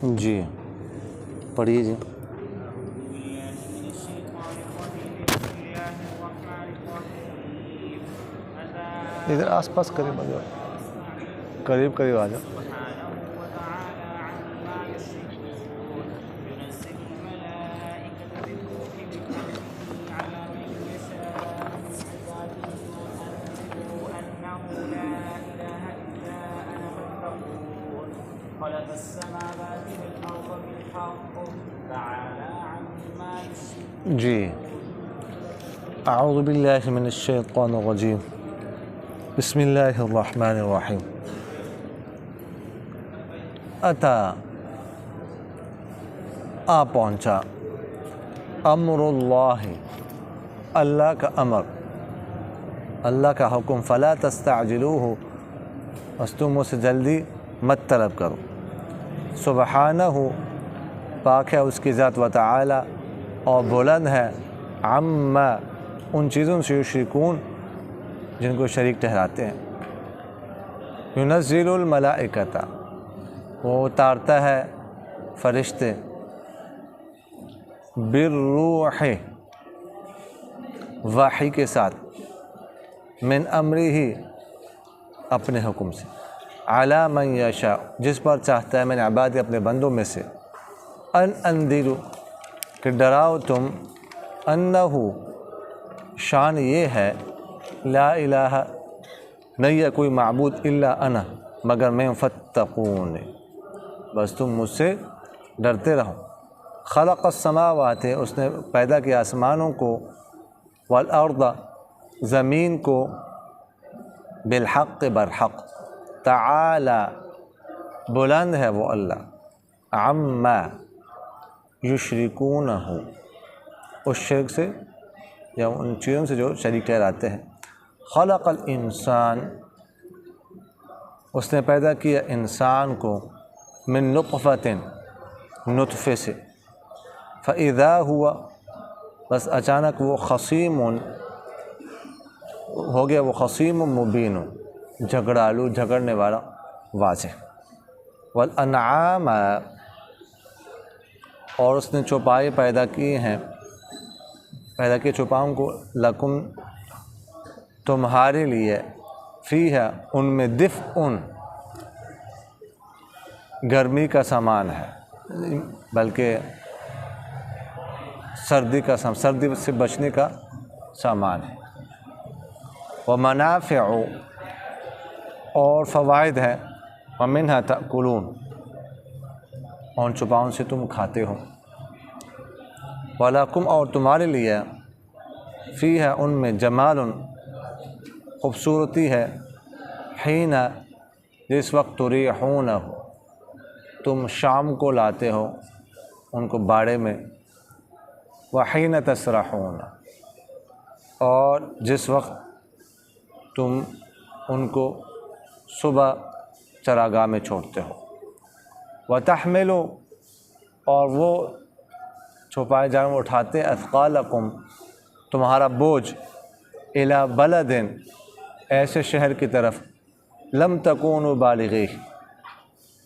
جی پڑھیے جی. ادھر آس پاس قریب آ جاؤ, قریب آ جاؤ. جی اعوذ باللہ من الشیطان الرجیم. بسم اللہ الرحمن الرحیم. اتا آ پہنچا, امر اللہ اللہ کا امر, اللہ کا حکم, فلا تستعجلوہ بس تم اسے جلدی مت طلب کرو. سبحانہ پاک ہے اس کی ذات, و تعالی اور بلند ہے, عما ان چیزوں سے یشرکون جن کو شریک ٹھہراتے ہیں. ینزل الملائکۃ وہ اتارتا ہے فرشتے, بالروح وحی کے ساتھ, من امرہ اپنے حکم سے, علی من یشاء جس پر چاہتا ہے, من عباد اپنے بندوں میں سے, ان انذروا کہ ڈراؤ تم, انہ شان یہ ہے, لا الہ نہیں ہے کوئی معبود, الا انا مگر میں, فاتقون بس تم مجھ سے ڈرتے رہو. خلق السماوات اس نے پیدا کیا آسمانوں کو, والارض زمین کو, بالحق برحق, تعالی بلند ہے وہ اللہ, عما یشرکونہ اس شرک سے یا ان چیزوں سے جو شریک ٹھہراتے ہیں. خلق الانسان اس نے پیدا کیا انسان کو, من نطفۃ نطفے سے, فاذا ہوا بس اچانک وہ, خصیم ہو گیا وہ, خصیم مبین جھگڑالو جھگڑنے والا واضح. والانعام اور اس نے چوپائے پیدا کیے ہیں, پیدا کیے چوپاؤں کو, لکم تمہارے لیے, فیہا ان میں, دفء گرمی کا سامان ہے, بلکہ سردی سے بچنے کا سامان ہے. ومنافع اور فوائد ہے, ومنہا تأکلون اور چوپاؤں سے تم کھاتے ہو. وَلَکُمْ اور تمہارے لیے, فیہا ان میں, جمال خوبصورتی ہے, حین جس وقت, تریحون تم شام کو لاتے ہو ان کو باڑے میں, وحین تسرحون اور جس وقت تم ان کو صبح چراگاہ میں چھوڑتے ہو. وتحمل اور وہ چھپائے جانور اٹھاتے, اثقالکم تمہارا بوجھ, الی بلد ایسے شہر کی طرف, لم تکونوا بالغیہ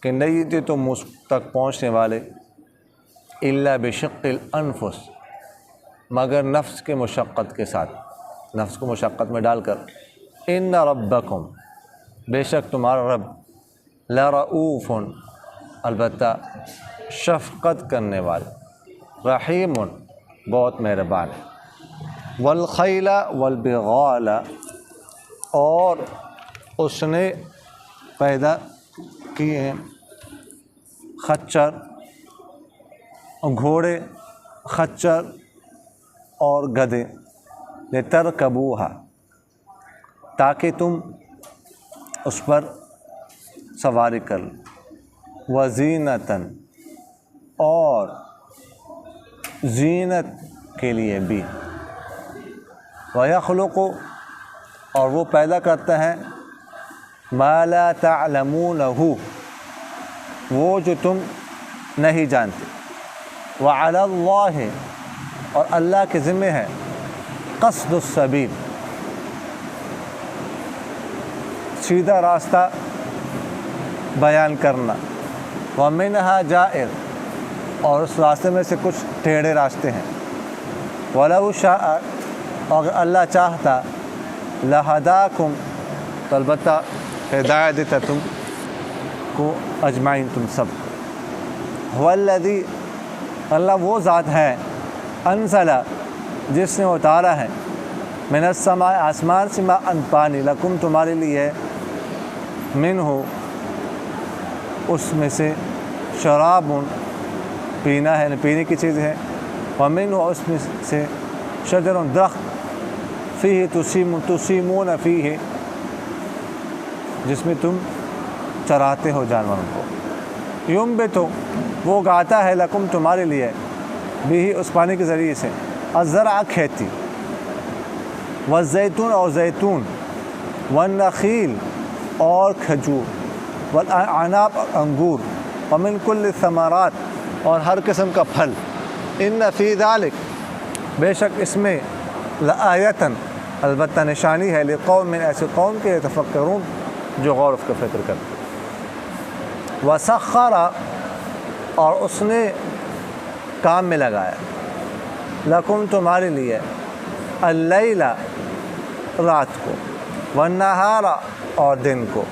کہ نہیں تھے تم اس تک پہنچنے والے, الا بشق الانفس مگر نفس کے مشقت کے ساتھ, نفس کو مشقت میں ڈال کر. ان ربکم بے شک تمہارا رب, لرؤوف البتہ شفقت کرنے والا, رحیم بہت مہربان ہے. والخیل والبغال اور اس نے پیدا کیے ہیں خچر, گھوڑے, خچر اور گدھے, لترکبوہا تاکہ تم اس پر سواری کر لو, وزینتاً اور زینت کے لیے بھی, ویخلق اور وہ پیدا کرتا ہے, ما لا تعلمونہ وہ جو تم نہیں جانتے, وعلی اللہ اور اللہ کے ذمہ ہے, قصد السبیل سیدھا راستہ بیان کرنا, وَمِنْهَا جَائِرٌ، اور اس راستے میں سے کچھ ٹیڑھے راستے ہیں، وَلَوْ شَاءَ، اور اگر اللہ چاہتا، لَهَدَاكُمْ، تو البتہ ہدایت دیتا تم کو اجمعین، تم سب۔ هُوَ الَّذِي، اللہ وہ ذات ہے، انزل، جس نے اتارا ہے، من السماء، آسمان سے، ماء، پانی، لکم، تمہارے لیے، منہ، اس میں سے، شراب، پینا ہے، پینے کی چیز ہے، ومنہ، اس میں سے، شجر، درخت، فیہ تسیمون فیہ، جس میں تم چراتے ہو جانوروں کو، ینبت، وہ اگاتا ہے، لکم، تمہارے لیے، بھی، اس پانی کے ذریعے سے، الزرع، کھیتی، والزیتون، اور زیتون، والنخیل، اور کھجور، والاعناب، انگور، ومن کل الثمرات، اور ہر قسم کا پھل، ان فی ذلک، بے شک اس میں، لآیتن، البتہ نشانی ہے، لقوم، ایسے قوم کے، یتفکرون، جو غور و فکر کرتے۔ وسخر، اور اس نے کام میں لگایا، لکم، تمہارے لیے، اللیل، رات کو، والنہار، اور دن کو،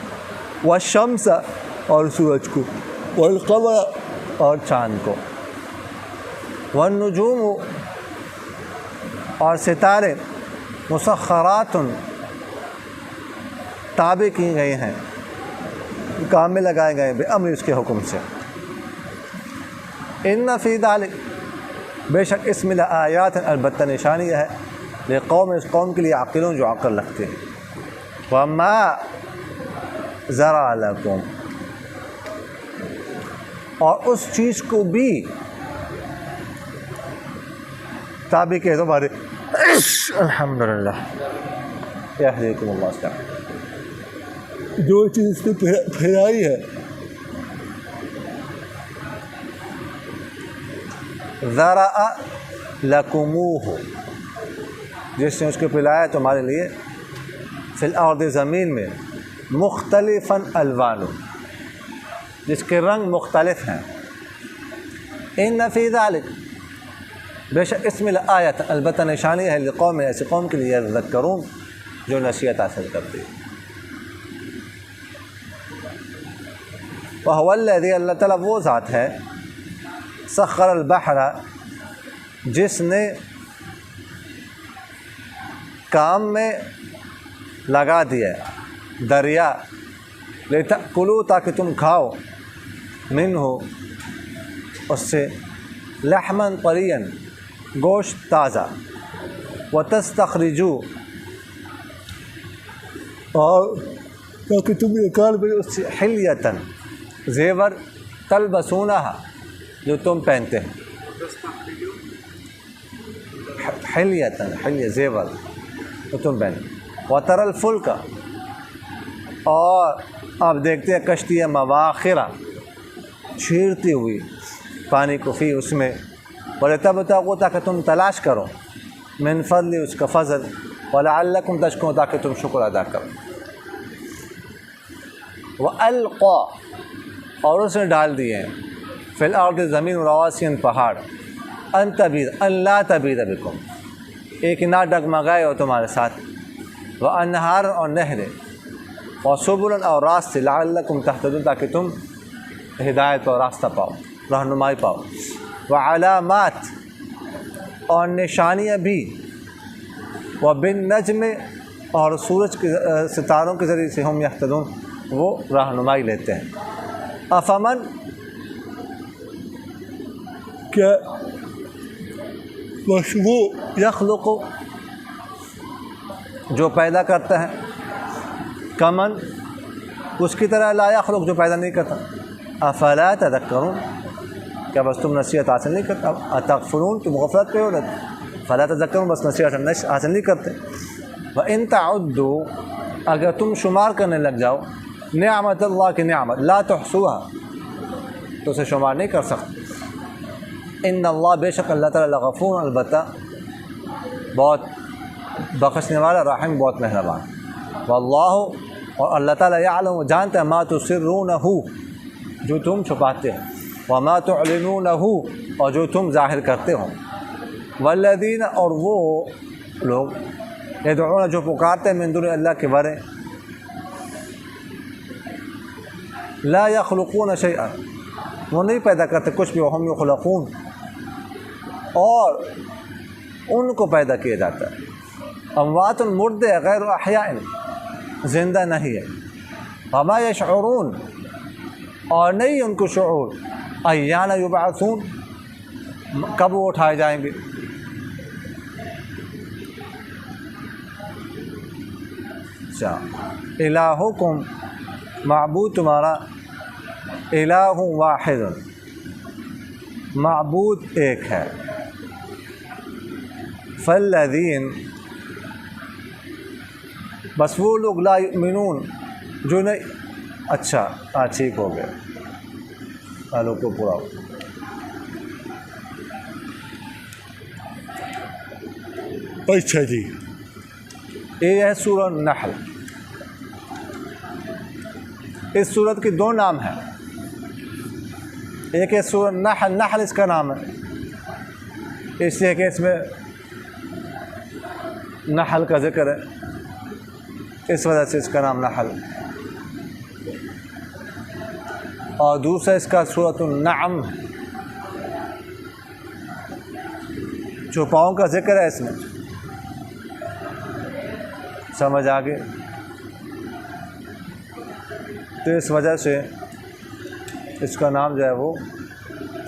والشمس، اور سورج کو، والقمر، اور چاند کو، والنجوم، اور ستارے، مسخرات، تابع کی گئی ہیں، کام میں لگائے گئے، بامر، اس کے حکم سے۔ ان فی ذلک، بے شک اس میں، لآیات، البتہ نشانی ہے، لقوم، اس قوم کے لیے، عاقلون، جو عقل رکھتے ہیں۔ وما ذرا لکم، اور اس چیز کو بھی، تابع کے تمہارے، الحمدللہ، یہدیکم اللہ، جو چیز اس نے پھیلائی ہے، ذرا لکموہ، جس نے اس کو پلایا تمہارے لیے، فی الارض، زمین میں، مختلفاً الوان، جس کے رنگ مختلف ہیں، ان فی ذلک، بے شک اس میں، لآیت، البتہ نشانی ہے، لقوم، ایسے قوم کے لیے، یذکرون، جو نصیحت حاصل کرتی ہے۔ وَهُوَ الَّذِي، اللہ تعالیٰ وہ ذات ہے، سخر البحر، جس نے کام میں لگا دیا دریا، لِتَأْكُلُوا، تاکہ تم کھاؤ، منہ، اس سے، لحماً طريًّا، گوشت تازہ، وَتَسْتَخْرِجُوا، اور تاکہ تم نکال بھی اس سے، حلیتاً، زیور، تلبسونہا، جو تم پہنتے ہیں، حلیتاً، حلیہ، زیور، جو تم پہنتے ہیں، وَتَرَى الْفُلْكَ، اور آپ دیکھتے ہیں کشتی مواخرہ، چھیرتی ہوئی پانی کو، فی، اس میں، وَلِتَبْتَغُوا، تاکہ تم تلاش کرو، من فضل، اس کا فضل، وَلَعَلَّكُمْ تشکرون، تاکہ تم شکر ادا کرو۔ وَأَلْقَى، اور اس نے ڈال دیے ہیں، فی الارض، زمین، رواسین، پہاڑ، ان تبید، ان لا تبید بکم، ایک نہ ڈگمگائے ہو تمہارے ساتھ، وانہار، اور نہریں، وسبلا، اور راستے، لعلکم تہتدون، تاکہ تم ہدایت اور راستہ پاؤ، رہنمائی پاؤ، وعلامات، اور نشانیاں بھی، وبالنجم، اور سورج کے، ستاروں کے ذریعے سے، ہم یہتدون، وہ رہنمائی لیتے ہیں۔ افمن، کیا، وہ یخلق، جو پیدا کرتا ہے، کمن، اس کی طرح، لا یخلق، جو پیدا نہیں کرتا، افلا تذکرون، کیا بس تم نصیحت حاصل نہیں کرتے، اتغفلون، تم غفلت پہ ہو رہے، فلا تذکرون، بس نصیحت حاصل نہیں کرتے۔ وَإِن تَعُدُّوا، اگر تم شمار کرنے لگ جاؤ، نعمت اللہ کی نعمت، لا تحصوها، تو اسے شمار نہیں کر سکتے۔ ان اللہ، بے شک اللہ تعالیٰ، لغفور، البتہ بہت بخشنے والا، رحیم، بہت مہربان۔ واللہ، اور اللہ تعالیٰ، یعلم، جانتا ہے، ما تسرونہ، جو تم چھپاتے ہو، وما تعلنونہ، اور جو تم ظاہر کرتے ہو، والذین، اور وہ لوگ، یدعون، جو پکارتے ہیں، من دون اللہ کے بارے، لا یخلقون شیئا، وہ نہیں پیدا کرتے کچھ بھی، وہم یخلقون، اور ان کو پیدا کیا جاتا ہے، اموات، مردے، غیر احیاء، زندہ نہیں ہے، وما یشعرون، اور نہیں ان کو شعور، ایان یبعثون، کب وہ اٹھائے جائیں گے۔ اچھا، الہکم، معبود تمہارا، الہ واحد، معبود ایک ہے، فالذین، بس وہ لوگ، لا یؤمنون، جو نہیں، اچھا ٹھیک ہو گیا، آلو کو پورا ہو۔ اچھا جی، یہ ہے سورہ النحل۔ اس سورت کے دو نام ہیں، ایک ہے سورہ النحل، نحل اس کا نام ہے اس لیے کہ اس میں نحل کا ذکر ہے، اس وجہ سے اس کا نام نحل، اور دوسرا اس کا سورۃ النعم، چوپاؤں کا ذکر ہے اس میں، سمجھ آگے؟ تو اس وجہ سے اس کا نام جو ہے وہ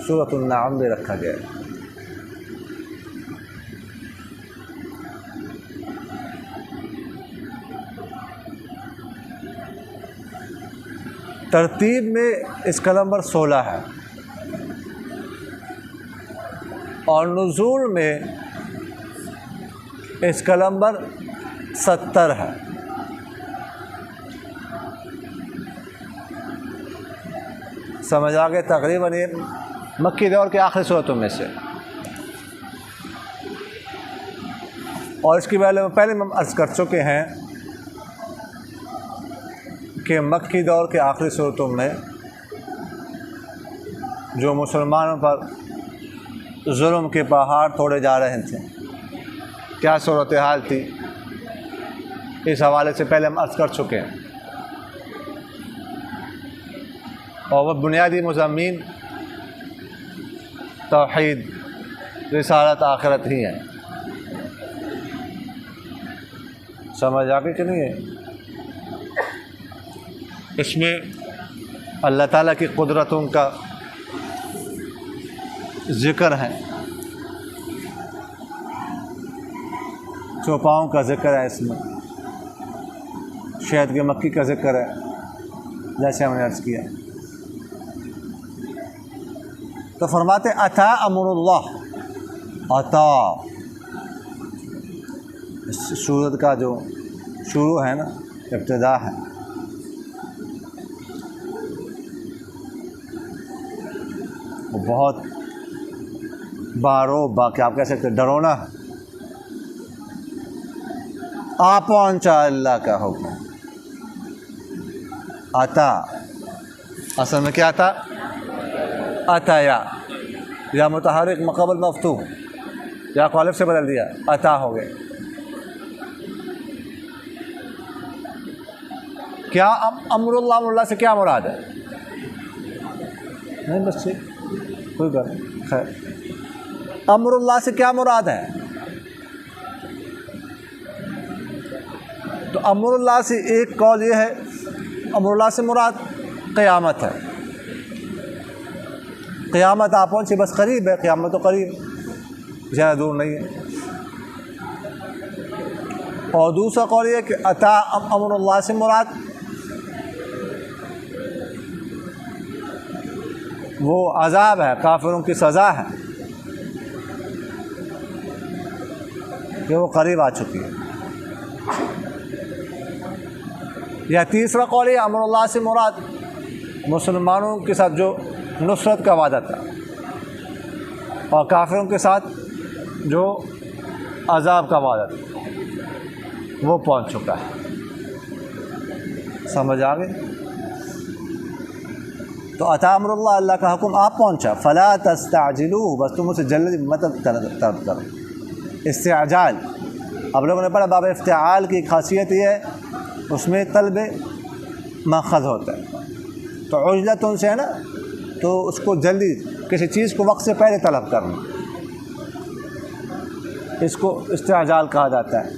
سورۃ النعم بھی رکھا گیا ہے۔ ترتیب میں اس کا نمبر 16 ہے، اور نزول میں اس کا نمبر 70 ہے۔ سمجھ آگے؟ تقریباً یہ مکی دور کے آخری صورتوں میں سے، اور اس کی پہلے ہم عرض کر چکے ہیں کہ مکی دور کے آخری صورتوں میں جو مسلمانوں پر ظلم کے پہاڑ توڑے جا رہے تھے، کیا صورتحال تھی، اس حوالے سے پہلے ہم عرض کر چکے ہیں، اور وہ بنیادی مضامین توحید، رسالت، آخرت ہی ہیں۔ سمجھ آگے کہ نہیں ہے؟ اس میں اللہ تعالیٰ کی قدرتوں کا ذکر ہے، چوپاؤں کا ذکر ہے، اس میں شہد کے مکھی کا ذکر ہے، جیسے ہم نے عرض کیا۔ تو فرماتے اتا امر اللہ، اتا، اس سورت کا جو شروع ہے نا، ابتدا ہے، وہ بہت باقی آپ کہہ سکتے ڈرونا، آ پہنچا اللہ کا حکم، آتا، اصل میں کیا تھا؟ اتایا، یا متحرک مقابل مفتوح، یا کو الف سے بدل دیا، اتا ہو گئے۔ کیا امر اللہ سے کیا مراد ہے؟ نہیں بس ٹھیک، کوئی بات نہیں، خیر، امر اللہ سے کیا مراد ہے؟ تو امر اللہ سے ایک قول یہ ہے، امر اللہ سے مراد قیامت ہے، قیامت آپ پہنچی، بس قریب ہے، قیامت تو قریب، زیادہ دور نہیں ہے۔ اور دوسرا قول یہ کہ اتا امر اللہ سے مراد وہ عذاب ہے، کافروں کی سزا ہے کہ وہ قریب آ چکی ہے۔ یا تیسرا قول یہ امر اللہ سے مراد مسلمانوں کے ساتھ جو نصرت کا وعدہ تھا، اور کافروں کے ساتھ جو عذاب کا وعدہ تھا، وہ پہنچ چکا ہے۔ سمجھ آ گئی؟ تو اتا امر اللہ، اللہ کا حکم آپ پہنچا، فلا تستعجلوه، بس تم اسے جلدی مت طلب کرو۔ استعجال اب لوگوں نے پڑھا، باب افتعال کی خاصیت یہ ہے اس میں طلب ماخذ ہوتا ہے، تو عجلتن سے ہے نا، تو اس کو جلدی کسی چیز کو وقت سے پہلے طلب کرنا، اس کو استعجال کہا جاتا ہے۔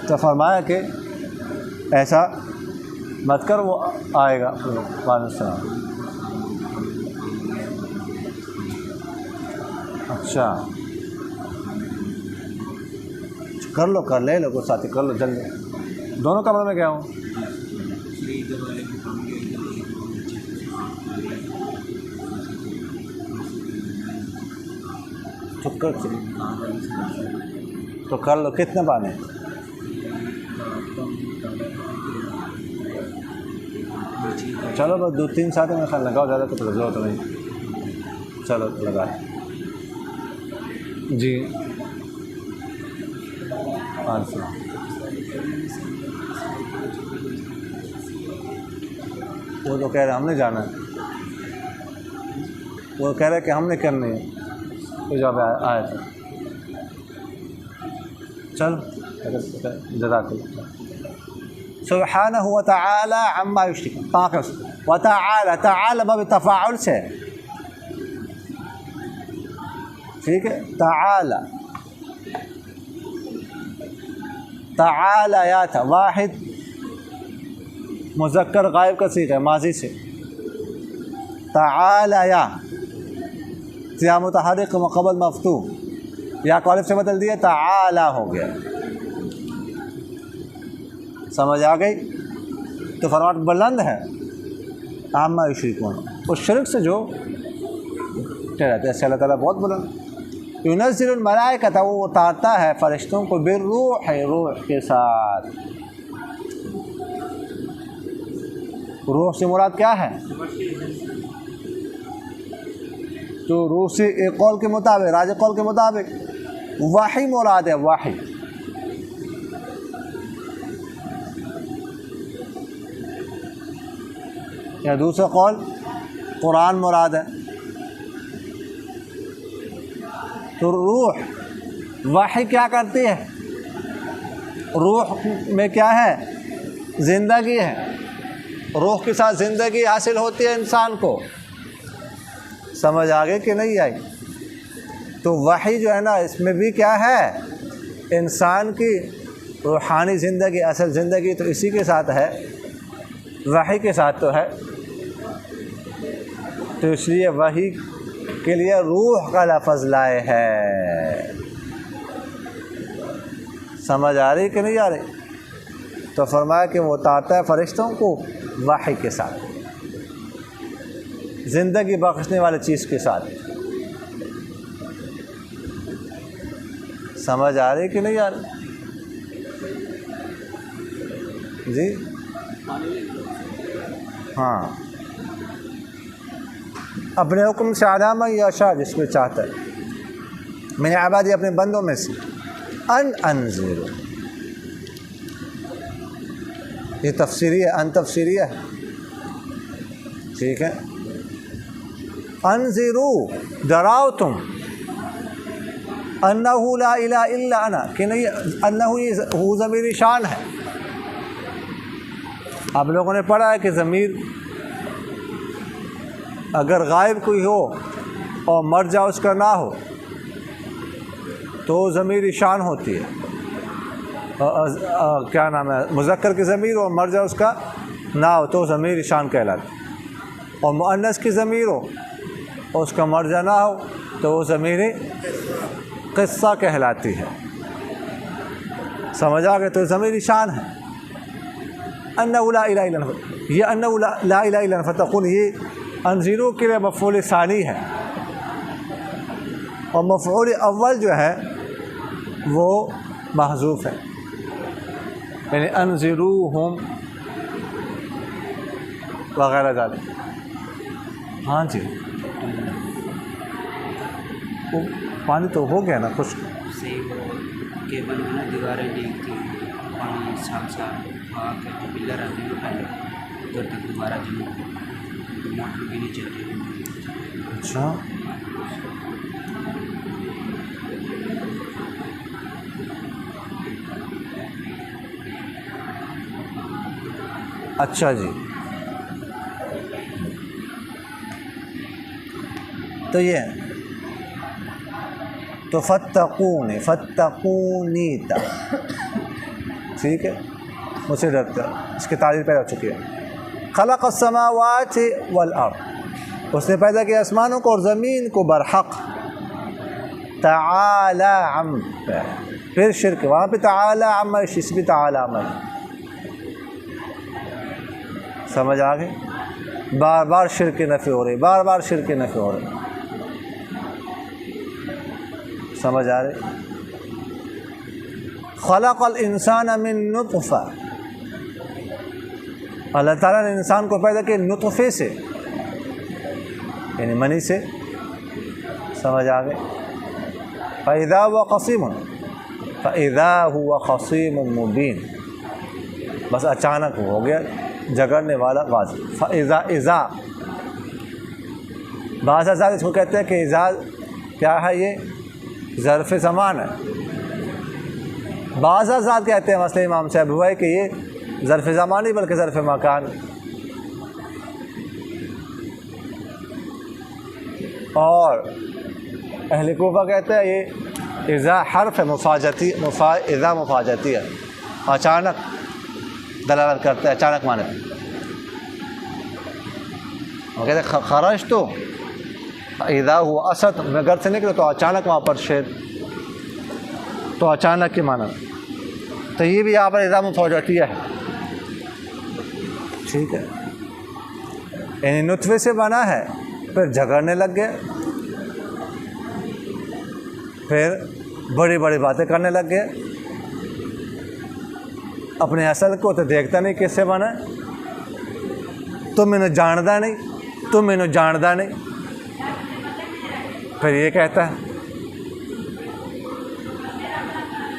تو فرمایا کہ ایسا مت کر، وہ آئے گا وعلیکم السلام۔ اچھا کر لو، کر لے لو، کوئی ساتھی کر لو جلدی، دونوں کمروں میں گیا ہوں۔ تو کر لو، کتنے پانے؟ چلو بس 2-3 ساتھی میں خیال لگاؤ، زیادہ تو ضرورت نہیں، چلو لگا جی۔ وہ تو کہہ رہے ہم نے جانا ہے، وہ کہہ رہے کہ ہم نے کرنی ہے، تو جواب آیا تھا۔ چلو جزاک اللہ۔ سبحانہ وتعالی عما یشرکون، وتعالی، تعالی باب تفاعل سے، ٹھیک ہے، تعالی، تعالی یا تھا، واحد مذکر غائب کا صیغہ ہے ماضی سے، تعالی یا متحرک مقبل مفتوح، یا کو الف سے بدل دیا، تعالی ہو گیا، سمجھ آ گئی؟ تو فرمایا بلند ہے، عما یشرکون، اس شرک سے جو ٹھہراتے ہیں، اللہ تعالیٰ بہت بلند۔ ينزل الملائکۃ، وہ اتارتا ہے فرشتوں کو، بالروح، روح کے ساتھ۔ روح سے مراد کیا ہے؟ تو روح سے ایک قول کے مطابق، راج قول کے مطابق وحی مراد ہے، وحی۔ یا دوسرا قول قرآن مراد ہے۔ تو روح، وحی کیا کرتی ہے؟ روح میں کیا ہے؟ زندگی ہے، روح کے ساتھ زندگی حاصل ہوتی ہے انسان کو، سمجھ آگے کہ نہیں آئی؟ تو وحی جو ہے نا، اس میں بھی کیا ہے؟ انسان کی روحانی زندگی، اصل زندگی تو اسی کے ساتھ ہے، وحی کے ساتھ تو ہے، تو اس لیے وحی کے لیے روح کا لفظ لائے ہے۔ سمجھ آ رہی کہ نہیں آ رہی؟ تو فرمایا کہ وہ اتارتا ہے فرشتوں کو وحی کے ساتھ، زندگی بخشنے والے چیز کے ساتھ۔ سمجھ آ رہی کہ نہیں آ رہی؟ جی ہاں، اپنے حکم سے علامہ یا شاہ، جس میں چاہتا ہے، میں نے عبادی اپنے بندوں میں سے، ان انذر، یہ تفسیری ہے، ان تفسیری ہے، ٹھیک ہے، انذرو، ڈراؤ تم، انہ لا الہ الا انا، کہ نہیں، انہ ہو ضمیر شان ہے۔ آپ لوگوں نے پڑھا ہے کہ ضمیر اگر غائب کوئی ہو اور مرجع اس کا نہ ہو تو ضمیر شان ہوتی ہے، کیا نام ہے، مذکر کی ضمیر اور مرجع اس کا نہ ہو تو ضمیر شان کہلاتی ہے، اور مؤنث کی ضمیر ہو اور اس کا مرجع نہ ہو تو وہ ضمیر قصہ کہلاتی ہے۔ سمجھ آ گئے؟ تو ضمیر شان ہے، انہ لا الہ الا انہ، یہ انہ لا الہ الا انہ فتقون، یہ انذرو کے لیے مفعول ثانی ہے، اور مفعول اول جو ہے وہ محذوف ہے، یعنی انذروہم وغیرہ ذالک۔ ہاں جی، وہ پانی تو ہو گیا نا خشک سے، وہ کیبل میں نا دیواریں ڈیگ تھی، پانی سال سال آ کے پلر آتے ہیں پہلے ادھر تک دوبارہ جمع موٹر بھی نہیں چل رہی. اچھا اچھا جی. تو یہ تو فتقونی تا ٹھیک ہے، مجھ سے ڈرتے ہو. اس کی تعریف پیدا ہو چکی ہے. خلق السماوات والارض، اس نے پیدا کیا آسمانوں کو اور زمین کو برحق. تعالی عم، پھر شرک وہاں پہ تعالی عم، اس بھی تعالی عم. سمجھ آ گئی؟ بار بار شرک کی نفی ہو رہی، بار بار شرک کی نفی ہو رہی. سمجھ آ رہی؟ خلق الانسان من نطفہ، اللہ تعالیٰ نے انسان کو پیدا کیا نطفے سے، یعنی منی سے. سمجھ آ گئی؟ فَإِذَا هُوَ خَصِيمٌ مُبِينٌ، بس اچانک ہو گیا جگڑنے والا واضح. فَإِذَا بعض حضرات اس کو کہتے ہیں کہ اذا کیا ہے، یہ ظرف زمان ہے. بعض حضرات کہتے ہیں مثلا امام صاحب ہوئے کہ یہ ظرف زمان نہیں بلکہ ظرف مکان. اور اہل کوفہ کہتے ہیں یہ اذا حرف مفاجتی، اذا مفاجتی ہے، اچانک دلالت کرتے ہیں، اچانک معنی. وہ کہتے ہیں خرج تو اذا ہوا اسد، میں گھر سے نکلے تو اچانک وہاں پر شیر، تو اچانک کی معنی. تو یہ بھی یہاں پر اذا مفاجتیہ ہے. ٹھیک ہے، یعنی نطفے سے بنا ہے، پھر جھگڑنے لگ گئے، پھر بڑی بڑی باتیں کرنے لگ گئے. اپنے اصل کو تو دیکھتا نہیں کس سے بنا ہے. تم مینوں جاندا نہیں، تم مینوں جاندا نہیں. پھر یہ کہتا ہے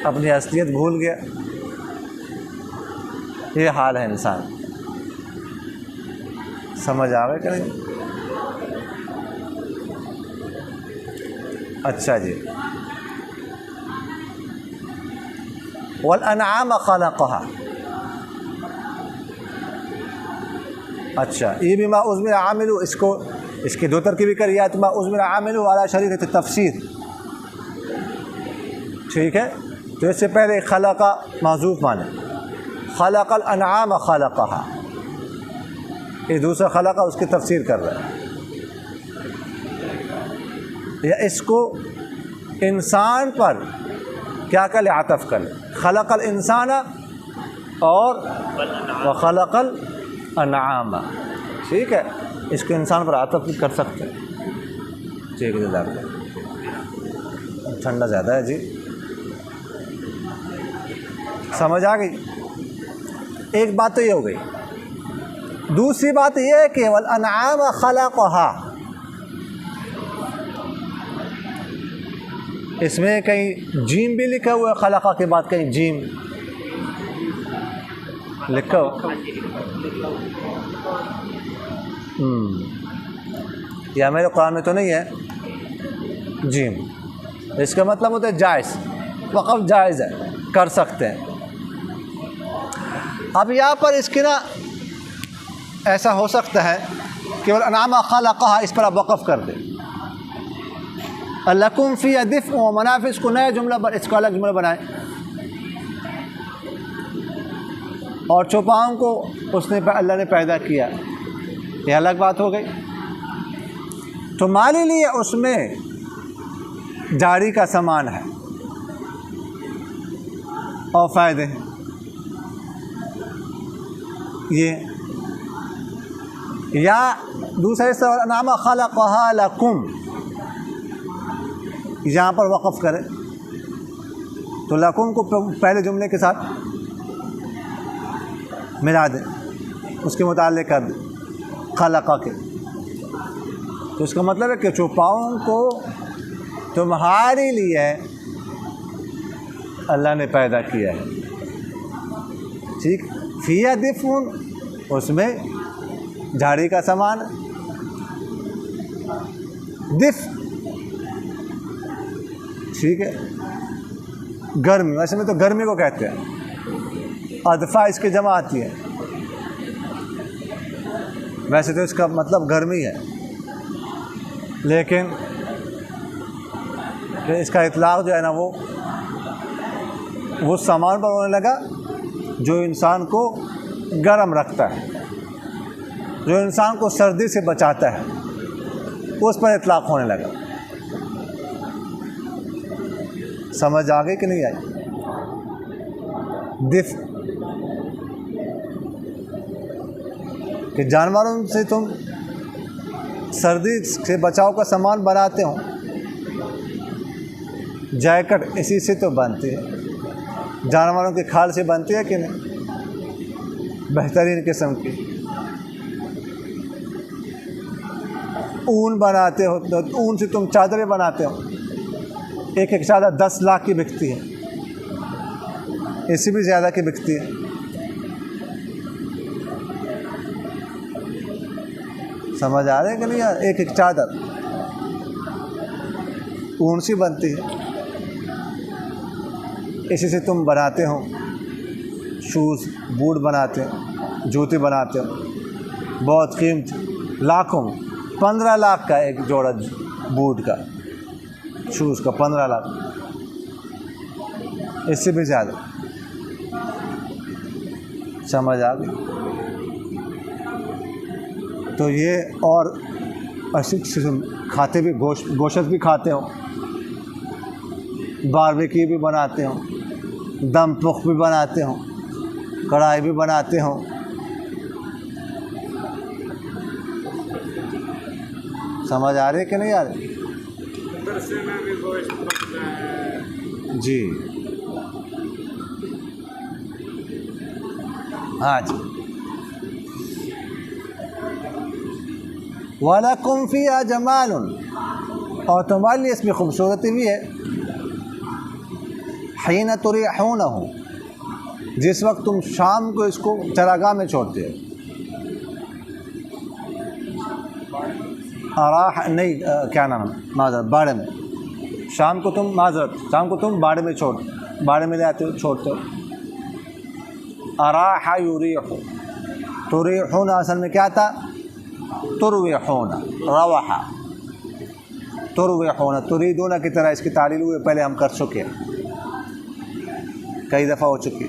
اپنی اصلیت بھول گیا. یہ حال ہے انسان. سمجھ آ گئے کہ نہیں؟ اچھا جی. والانعام خلقها، اچھا یہ بھی ما ازمر عامل، اس کو اس کی دو ترکیبیں کری ہے. ما ازمر عامل علی شریعت تفسیر، ٹھیک ہے. تو اس سے پہلے خلق محذوف مانے، خلق الانعام خلقها، یہ دوسرا خلق اس کی تفسیر کر رہا ہے. یا اس کو انسان پر کیا کر لے، عطف کر لے. خلق الانسان اور وخلق الانعام، ٹھیک ہے. اس کو انسان پر عطف بھی کر سکتے ہیں. ٹھیک ہے جزاک اللہ. ٹھنڈا زیادہ ہے جی. سمجھ آ گئی؟ ایک بات تو یہ ہو گئی. دوسری بات یہ ہے کہ والانعام خلقها، اس میں کہیں جیم بھی لکھا ہوا ہے، خلقہ کے بعد کہیں جیم لکھا ہوا. یا میرے قرآن میں تو نہیں ہے جیم. اس کا مطلب ہوتا ہے جائز، وقف جائز ہے، کر سکتے ہیں. اب یہاں پر اس کی نا ایسا ہو سکتا ہے کہ والانعام خلقها اس پر آپ وقف کر دیں. لکم فیہا دفء و منافع، اس کو نیا جملہ، اس کو الگ جملہ بنائیں. اور چوپاؤں کو اس نے اللہ نے پیدا کیا، یہ الگ بات ہو گئی. تمہارے لیے اس میں جاری کا سامان ہے اور فائدے ہیں. یہ یا دوسرے سے والانعام خلقها لکم، یہاں پر وقف کرے تو لکم کو پہلے جملے کے ساتھ ملا دیں، اس کے متعلق کر دیں خلقہ کے. تو اس کا مطلب ہے کہ چوپاؤں کو تمہارے لیے اللہ نے پیدا کیا ہے. ٹھیک. فیہا دفء، اس میں جھاڑی کا سامان، دف ٹھیک ہے، گرمی، ویسے میں تو گرمی کو کہتے ہیں، ادفع اس کی جمع آتی ہے، ویسے تو اس کا مطلب گرمی ہے، لیکن اس کا اطلاق جو ہے نا وہ سامان پر ہونے لگا جو انسان کو گرم رکھتا ہے، جو انسان کو سردی سے بچاتا ہے، اس پر اطلاق ہونے لگا۔ سمجھ آ گئی کہ نہیں آئی؟ دف کہ جانوروں سے تم سردی سے بچاؤ کا سامان بناتے ہو، جیکٹ اسی سے تو بنتی ہے، جانوروں کی کھال سے بنتی ہے کہ نہیں، بہترین قسم کی۔ اون بناتے ہو تو اون سے تم چادریں بناتے ہو، ایک چادر 10 لاکھ کی بکتی ہے، اس سے بھی زیادہ کی بکتی ہے۔ سمجھ آ رہے ہے کہ نہیں یار؟ ایک چادر اون سے بنتی ہے، اسی سے تم بناتے ہو شوز، بوٹ بناتے ہو، جوتے بناتے ہو، بہت قیمت، لاکھوں، 15 لاکھ کا ایک جوڑا بوٹ کا، شوز کا 15 لاکھ، اس سے بھی زیادہ۔ سمجھ آ گئی؟ تو یہ اور اسی قسم کھاتے بھی، گوشت بھی کھاتے ہو، باربیکیو بھی بناتے ہو، دم پخ بھی بناتے ہو، کڑھائی بھی بناتے ہو۔ سمجھ آ رہی ہے کہ نہیں آ رہی؟ جی ہاں جی۔ وَلَكُمْ فِيهَا جَمَالٌ، اور تمہارے لیے اس میں خوبصورتی بھی ہے، حِينَ تُرِيحُونَهُ، جس وقت تم شام کو اس کو چراگاہ میں چھوڑتے ہو۔ نہیں کیا نام ہے، معذرت، باڑے میں، شام کو تم شام کو تم باڑے میں لے آتے ہو، چھوڑتے ہو۔ اراح یریح، تریحون اصل میں کیا تھا؟ ترویحون، روح، ترویحون، تریدون کی طرح اس کی تعلیل ہوئی، پہلے ہم کر چکے، کئی دفعہ ہو چکی۔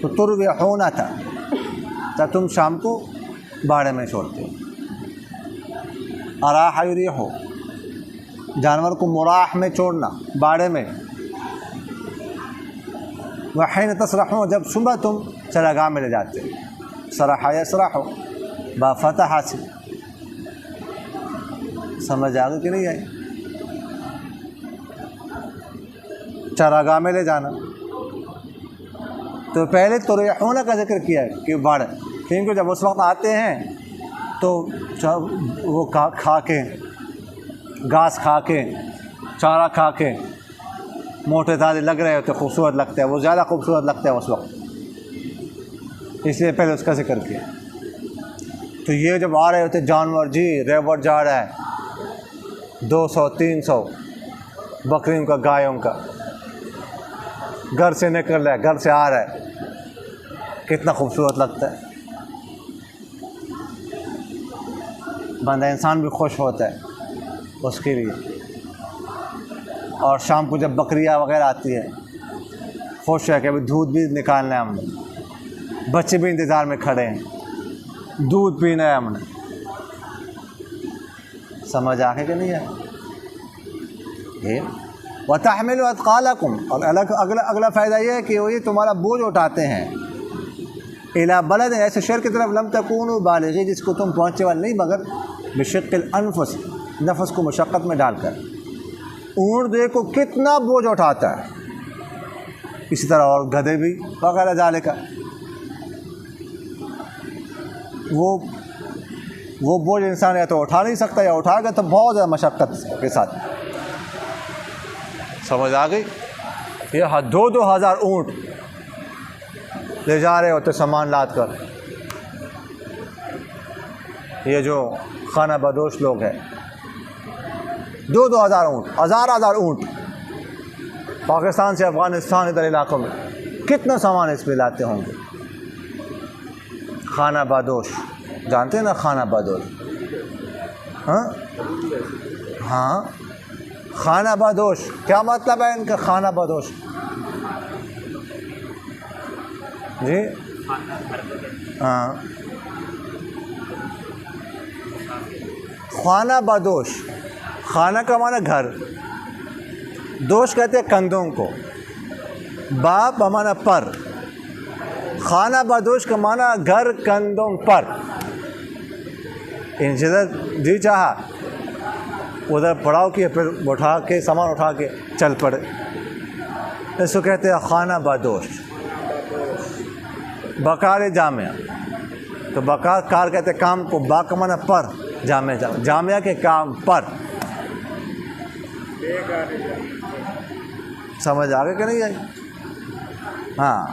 تو ترویحون تھا تم شام کو باڑے میں چھوڑتے ہو۔ اراح یریح، جانور کو مراح میں چھوڑنا، باڑے میں۔ وحین تسرحون، جب صبح تم چراگاہ میں لے جاتے ہو، سرح یسرح با فتح سے۔ سمجھ آ گئی کہ نہیں آئی؟ چراگاہ میں لے جانا، تو پہلے تریحون کا ذکر کیا ہے کہ باڑے، کیونکہ جب اس وقت آتے ہیں تو وہ کھا کے، گھاس کھا کے، چارہ کھا کے موٹے تازے لگ رہے ہوتے، خوبصورت لگتا ہے، وہ زیادہ خوبصورت لگتا ہے اس وقت، اس لیے پہلے اس کا ذکر کیا۔ تو یہ جب آ رہے ہوتے جانور، جی ریوڑ جا رہا ہے 200 300 بکریوں کا، گایوں کا، گھر سے نکل رہا ہے، گھر سے آ رہا ہے، کتنا خوبصورت لگتا ہے، بندہ انسان بھی خوش ہوتا ہے اس کے لیے۔ اور شام کو جب بکریاں وغیرہ آتی ہے، خوش ہے کہ ابھی دودھ بھی نکالنا ہے ہم نے، بچے بھی انتظار میں کھڑے ہیں، دودھ پینا ہے ہم نے۔ سمجھ آ کے کہ نہیں ہے؟ وَتَحْمِلُ أَثْقَالَكُمْ، اور اگلا فائدہ یہ ہے کہ وہ یہ تمہارا بوجھ اٹھاتے ہیں، إِلَى بَلَدٍ، ایسے شہر کی طرف، لَمْ تَكُونُوا بَالِغِيهِ، جس کو تم پہنچے والے نہیں مگر بِشِقِّ الْأَنفُسِ، نفس کو مشقت میں ڈال کر۔ اونٹ دیکھو کتنا بوجھ اٹھاتا ہے، اسی طرح اور گدھے بھی وغیرہ ذالک، وہ بوجھ انسان یا تو اٹھا نہیں سکتا، یا اٹھائے گا تو بہت زیادہ مشقت کے ساتھ۔ سمجھ آ گئی؟ یہ 2,000 اونٹ لے جا رہے ہوتے سامان لاد کر، یہ جو خانہ بدوش لوگ ہیں، 2,000 اونٹ، ہزار اونٹ پاکستان سے افغانستان ادھر علاقوں میں کتنا سامان اس پہ لاتے ہوں گے۔ خانہ بدوش جانتے ہیں نا، خانہ بدوش؟ ہاں خانہ بدوش کیا مطلب ہے ان کا؟ خانہ بدوش جی ہاں، خانہ بدوش، خانہ کا معنی گھر، دوش کہتے ہیں کندھوں کو، باپ بمعنی پر، خانہ بدوش کا معنی گھر کندھوں پر۔ ان سے جی چاہا ادھر پڑاؤ کیا، پھر اٹھا کے سامان اٹھا کے چل پڑے، اس کو کہتے ہیں خانہ بدوش۔ بکار جامعہ، تو بکار کار کہتے ہیں کام کو، با کا معنی پر، جامعہ کے کام پر۔ سمجھ آگے کہ نہیں آئی؟ ہاں،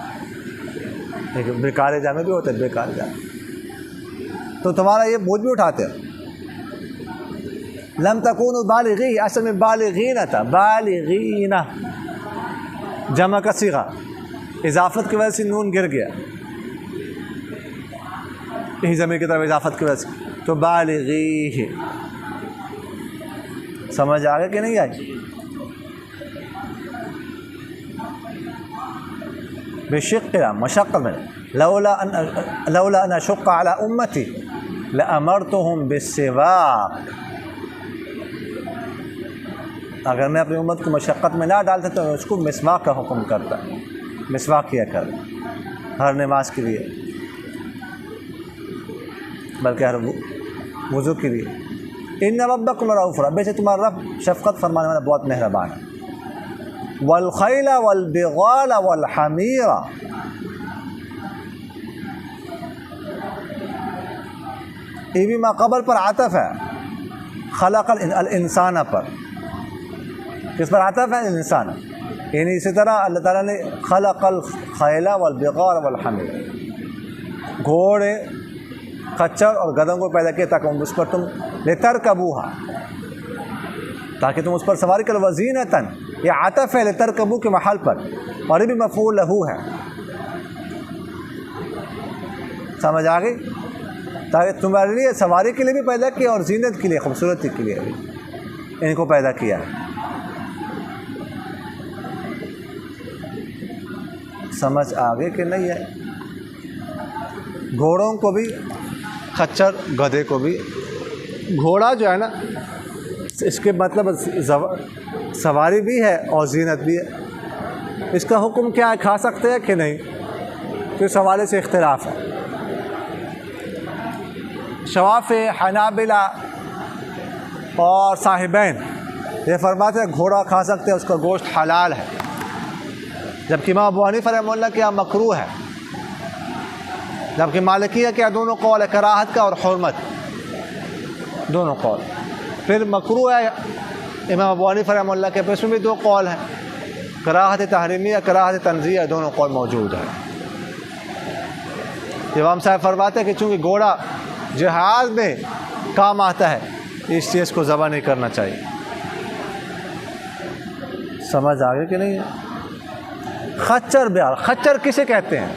لیکن بیکار جامع بھی ہوتے ہیں، بیکار جامع تو تمہارا یہ بوجھ بھی اٹھاتے ہو۔ لم تکونوا بالغی، اصل میں بالغین تھا، بالغین جمع کا صیغہ، اضافت کی وجہ سے نون گر گیا، یہی ضمیر کی طرف اضافت کی وجہ سے، تو بالغی ہے۔ سمجھ آگے کہ نہیں آئی؟ بشقها مشقة میں لولا ان اشق على امتی لامرتهم بالسواک، اگر میں اپنی امت کو مشقت میں نہ ڈالتا تو اس کو مسواک کا حکم کرتا، مسواک کیا کر ہر نماز کے لیے، بلکہ ہر وضو کے لیے۔ ان ربکم رؤوف رحیم، بے شک تمہارا رب شفقت فرمانے والا بہت مہربان ہے۔ والخیل والبغال والحمیر، یہ بھی ماقبل پر عطف ہے، خلق الانسان پر، کس پر عطف ہے؟ الانسان، یعنی اسی طرح اللہ تعالیٰ نے خلق الخیل والبغال والحمیر، گھوڑے، خچر اور گدھوں کو پیدا کیا تاکہ اس پر تم لترکبوہا، تاکہ تم اس پر سواری کرو، وزینتاً، یہ عطف ہے لترکبو کے محل پر، اور یہ بھی مفعول لہو ہے۔ سمجھ آ گئی؟ تاکہ تمہارے لیے سواری کے لیے بھی پیدا کیا اور زینت کے لیے، خوبصورتی کے لیے بھی ان کو پیدا کیا ہے۔ سمجھ آگے کہ نہیں ہے؟ گھوڑوں کو بھی، خچر گدھے کو بھی، گھوڑا جو ہے نا اس کے مطلب سواری بھی ہے اور زینت بھی ہے۔ اس کا حکم کیا ہے؟ کھا سکتے ہیں کہ نہیں؟ تو اس حوالے سے اختلاف ہے۔ شواف حنابلہ اور صاحبین یہ فرماتے ہیں گھوڑا کھا سکتے ہیں، اس کا گوشت حلال ہے، جبکہ امام ابو حنیفہ رحمہ اللہ کے یہاں مکروہ ہے، جبکہ مالکیہ کے دونوں قول ہے، کراہت کا اور حرمت، دونوں قول۔ پھر مکروہ ہے امام ابو حنیفہ رحمہ اللہ کے، اس میں بھی دو قول ہیں، کراہت تحریمیہ، کراہت تنزیہ، دونوں قول موجود ہیں۔ امام صاحب فرماتے ہیں کہ چونکہ گھوڑا جہاد میں کام آتا ہے، اس چیز کو ذبح نہیں کرنا چاہیے۔ سمجھ آگے کہ نہیں ہے؟ خچر بیال، خچر کسے کہتے ہیں؟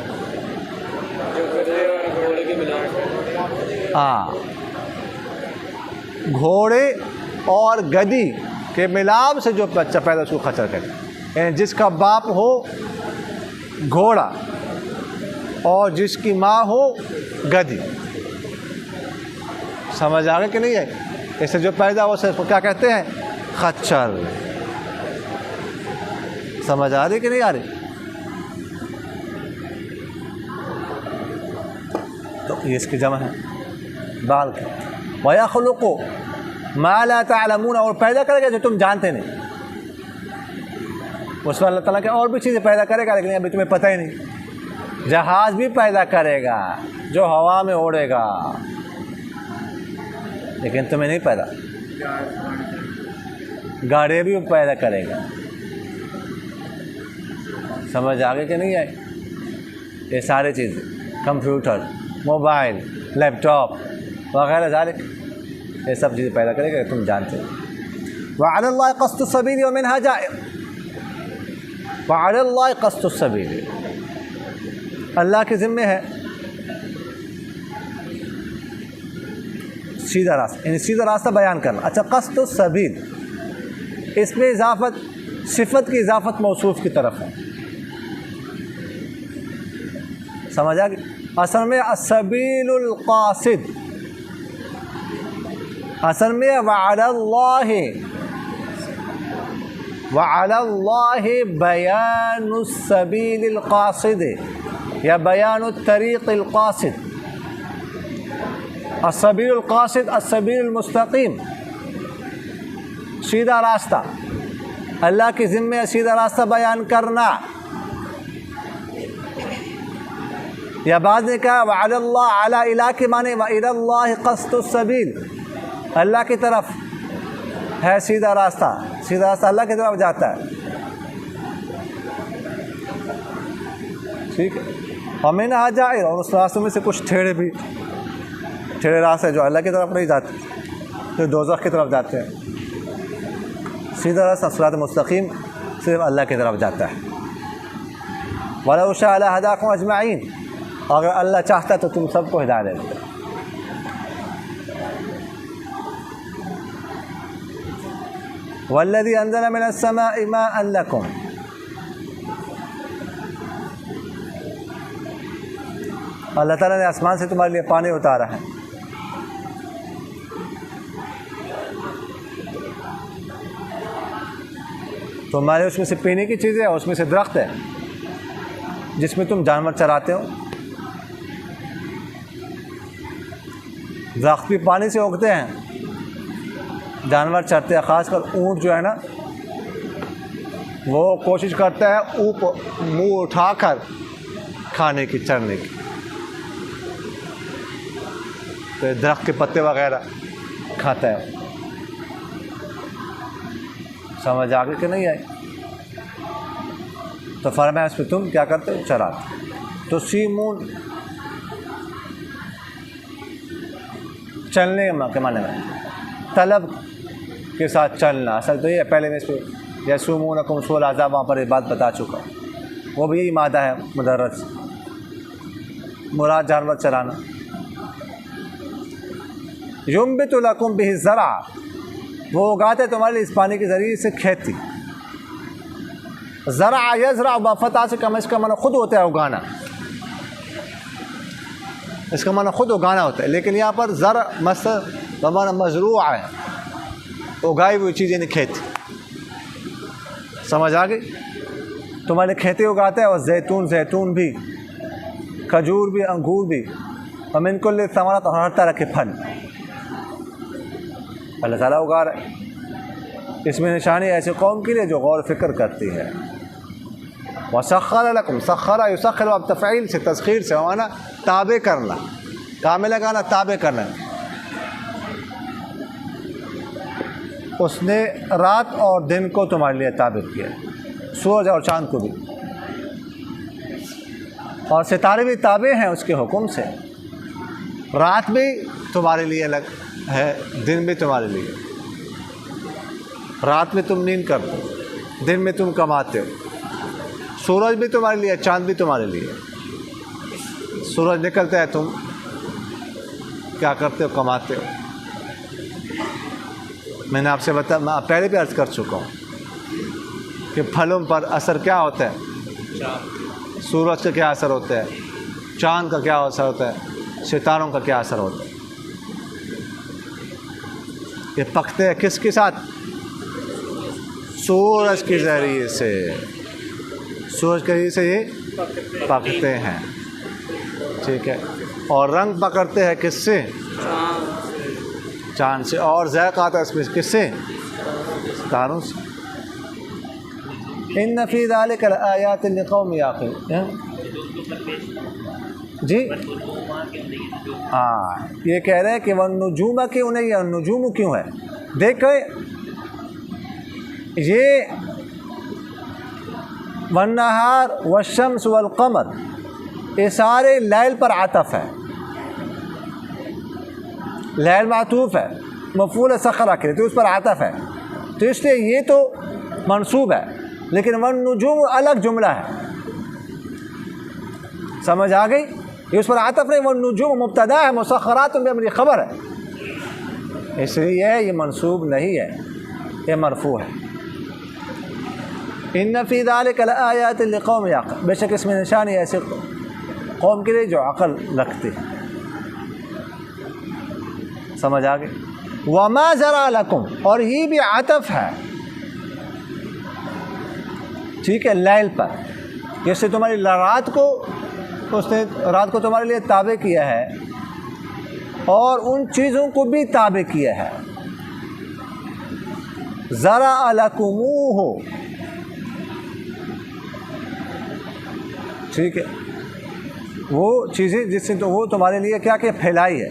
ہاں، گھوڑے اور گدی کے ملاپ سے جو بچہ پیدا اس کو خچر کہتے ہیں، یعنی جس کا باپ ہو گھوڑا اور جس کی ماں ہو گدی۔ سمجھ آ گئے کہ نہیں ہے؟ اس سے جو پیدا ہو اس کو کیا کہتے ہیں؟ خچر۔ سمجھ آ رہی کہ نہیں آ رہی؟ تو یہ اس کی جمع ہے بال کی۔ وَيَخْلُقُ مَا لَا تَعْلَمُونَ، اور پیدا کرے گا جو تم جانتے نہیں، اس میں اللہ تعالیٰ کے اور بھی چیزیں پیدا کرے گا لیکن ابھی تمہیں پتہ ہی نہیں۔ جہاز بھی پیدا کرے گا جو ہوا میں اڑے گا، لیکن تمہیں نہیں پیدا۔ گاڑی بھی پیدا کرے گا۔ سمجھ آگے کہ نہیں آئی؟ یہ ساری چیزیں، کمپیوٹر، موبائل، لیپ ٹاپ وغیرہ ذالک، یہ سب چیزیں پیدا کرے گا کہ تم جانتے ہو. وَعَلَى اللَّهِ قَصْدُ السَّبِيلِ وَمِنْهَا جَائِرٌ. وَعَلَى اللَّهِ قَصْدُ السَّبِيلِ، اللہ کے ذمے ہے سیدھا راستہ، یعنی سیدھا راستہ بیان کرنا. اچھا، قصد السبیل، اس میں اضافت، صفت کی اضافت موصوف کی طرف ہے. سمجھ آ گئی؟ اصل میں السبیل القاصد، اصل میں وعلی اللہ بیان السبیل القاصد یا بیان الطریق القاصد. السبیل القاصد السبیل المستقیم، سیدھا راستہ. اللہ کے ذمے سیدھا راستہ بیان کرنا. یا بعد نے کہا وعلی اللہ، علی الہ کے معنی وإلی اللہ قصد السبیل، اللہ کی طرف ہے سیدھا راستہ. سیدھا راستہ اللہ کی طرف جاتا ہے. ٹھیک ہے. ومنھا جائر، اور اس راستوں میں سے کچھ ٹھیڑے راستے جو اللہ کی طرف نہیں جاتے، جو دوزخ کی طرف جاتے ہیں. سیدھا راستہ صراط مستقیم صرف اللہ کی طرف جاتا ہے. وَلَوْ شَاءَ لَهَدَاكُمْ أَجْمَعِينَ، اگر اللہ چاہتا تو تم سب کو ہدایت دے دیتا. وَالَّذِي أَنزَلَ مِنَ السَّمَاءِ مَاءً لَكُمْ، اللہ تعالیٰ نے آسمان سے تمہارے لیے پانی اتارا ہے. تمہارے اس میں سے پینے کی چیزیں ہیں، اس میں سے درخت ہے جس میں تم جانور چراتے ہو. درخت بھی پانی سے اگتے ہیں، جانور چرتے ہیں. خاص کر اونٹ جو ہے نا، وہ کوشش کرتا ہے منہ اٹھا کر کھانے کی، چرنے کی. تو درخت کے پتے وغیرہ کھاتا ہے. سمجھ آگے کہ نہیں آئی؟ تو فرمایا اس پہ تم کیا کرتے ہو؟ چراتے. تو سیمون چلنے کے معنی میں طلب کے ساتھ چلنا. اصل تو یہ پہلے میں اس پہ یسومونکم سوء العذاب، وہاں پر یہ بات بتا چکا. وہ بھی یہی مادہ ہے مدرج، مراد جانور چرانا. ینبت لکم بہ الزرع، وہ اگاتے تمہارے لیے اس پانی کے ذریعے سے کھیتی. زرع یزرع بفتح سے کم، اس کا معنی خود ہوتا ہے اگانا، اس کا معنی خود اگانا ہوتا ہے. لیکن یہاں پر زرع مصدر بمعنی مزروع ہے، اگائی ہوئی چیز یعنی کھیتی. سمجھ آ گئی؟ تمہارے کھیتی اگاتا ہے. اور زیتون بھی، کھجور بھی، انگور بھی. ومن کل الثمرات، اور ہر طرح کے پھل اللہ تعالیٰ اگا رہا ہے. اس میں نشانی ایسی قوم کے لیے جو غور و فکر کرتی ہے. وَسَخَّرَ لَكُمْ، سخر یسخر، اب تفعیل سے، تسخیر سے معنی تابع کرنا، کامل لگانا، تابع کرنا. اس نے رات اور دن کو تمہارے لیے تابع کیا، سورج اور چاند کو بھی. اور ستارے بھی تابع ہیں اس کے حکم سے. رات بھی تمہارے لیے الگ ہے، دن بھی تمہارے لیے. رات میں تم نیند کرتے ہو، دن میں تم کماتے ہو. سورج بھی تمہارے لیے، چاند بھی تمہارے لیے. سورج نکلتا ہے، تم کیا کرتے ہو؟ کماتے ہو. میں نے آپ سے میں پہلے بھی عرض کر چکا ہوں کہ پھلوں پر اثر کیا ہوتا ہے. سورج کا کیا اثر ہوتا ہے، چاند کا کیا اثر ہوتا ہے، ستاروں کا کیا اثر ہوتا ہے. یہ پکتے ہیں کس کے ساتھ؟ سورج کے ذریعے سے. سورج کے ذریعے سے یہ پکتے ہیں. ٹھیک ہے. اور رنگ پکڑتے ہیں کس سے؟ چاند سے. اور ذائقہ آتا ہے اس میں کس سے؟ ستاروں سے. ان فی ذلک لآیات لقوم یعقلون. جی ہاں، یہ کہہ رہے ہیں کہ والنجوم کیوں نہیں ہے، النجوم کیوں ہے؟ دیکھیں یہ والنہار والشمس والقمر، یہ سارے لیل پر عطف ہے، لیل معطوف ہے. مفعول سخر کے لیے، تو اس پر عطف ہے، تو اس لیے یہ تو منصوب ہے، لیکن والنجوم الگ جملہ ہے، سمجھ آ گئی؟ یہ اس پر عطف نہیں، والنجوم مبتدا ہے، مسخرات بامر خبر ہے، اس لیے یہ منصوب نہیں ہے، یہ مرفوع ہے۔ ان فی ذلک لآیات لقوم یعقلون، بے شک اس میں نشانی ہے ایسے قوم کے لیے جو عقل رکھتے ہیں، سمجھ آ گئی؟ وما ذرا لکم، اور یہ بھی عطف ہے، ٹھیک ہے، لیل پر، جیسے تمہاری رات کو اس نے رات کو تمہارے لیے تابع کیا ہے اور ان چیزوں کو بھی تابع کیا ہے، ذرا لکموہ، ٹھیک ہے، وہ چیزیں جس سے تو وہ تمہارے لیے کیا کہ پھیلائی ہے،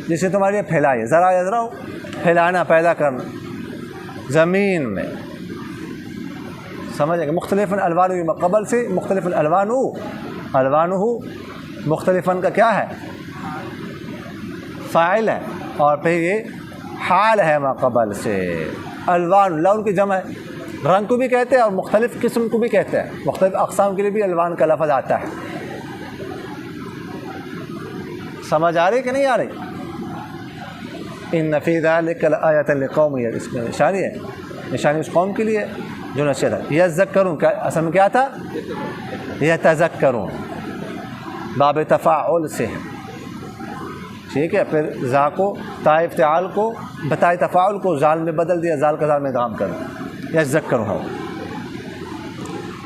جس سے تمہارے لیے پھیلائی ہے، ذرا پھیلانا، پیدا کرنا زمین میں، سمجھ گئے؟ مختلف الوان قبل سے مختلف الوانہ مختلفاً کا کیا ہے؟ فاعل ہے، اور پھر یہ حال ہے ما قبل سے، الوان لون کی جمع ہے، رنگ کو بھی کہتے ہیں اور مختلف قسم کو بھی کہتے ہیں، مختلف اقسام کے لیے بھی الوان کا لفظ آتا ہے، سمجھ آ رہی کہ نہیں آ رہی؟ ان فی ذلک لآیۃ لقوم، اس میں نشانی ہے، نشانی اس قوم کے لیے جو نصیحت ہے۔ یذکرون، اصل میں کیا تھا؟ یتذکرون، باب تفاعل سے ہے، ٹھیک ہے، پھر ذا کو تا افتعال کو بتائے تفاعل کو زال میں بدل دیا، زال کا زال میں ادغام کر دیا، یذکرون۔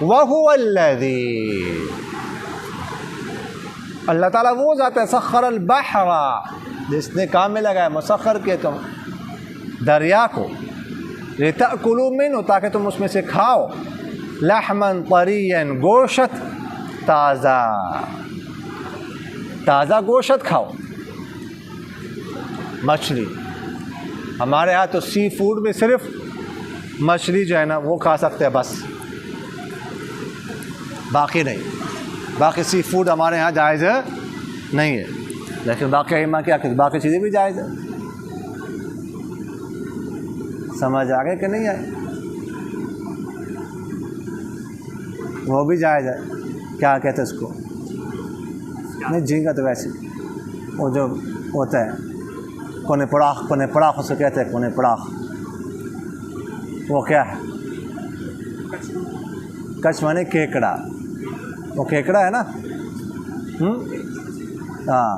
وَهُوَ الَّذِي، اللہ تعالیٰ وہ ذات ہے، سخر البحر، جس نے کام میں لگایا، مسخر کیا تم دریا کو، لِتَأْكُلُوا مِنْهُ، تاکہ تم اس میں سے کھاؤ، لحماً طریًّا، گوشت تازہ، تازہ گوشت کھاؤ، مچھلی، ہمارے ہاں تو سی فوڈ میں صرف مچھلی جو ہے نا وہ کھا سکتے ہیں بس، باقی نہیں، باقی سی فوڈ ہمارے ہاں جائز نہیں ہے، لیکن باقی ایما کیا کہ باقی چیزیں بھی جائز ہیں، سمجھ آگے کہ نہیں آئے؟ وہ بھی جائز ہے، کیا کہتے ہیں اس کو؟ نہیں، جھینگا تو ویسے وہ جو ہوتا ہے کونے پڑاخ اسے کہتے ہیں، کونے پڑاخ، وہ کیا ہے؟ کچھ مانے کیکڑا، وہ کیکڑا ہے نا، ہاں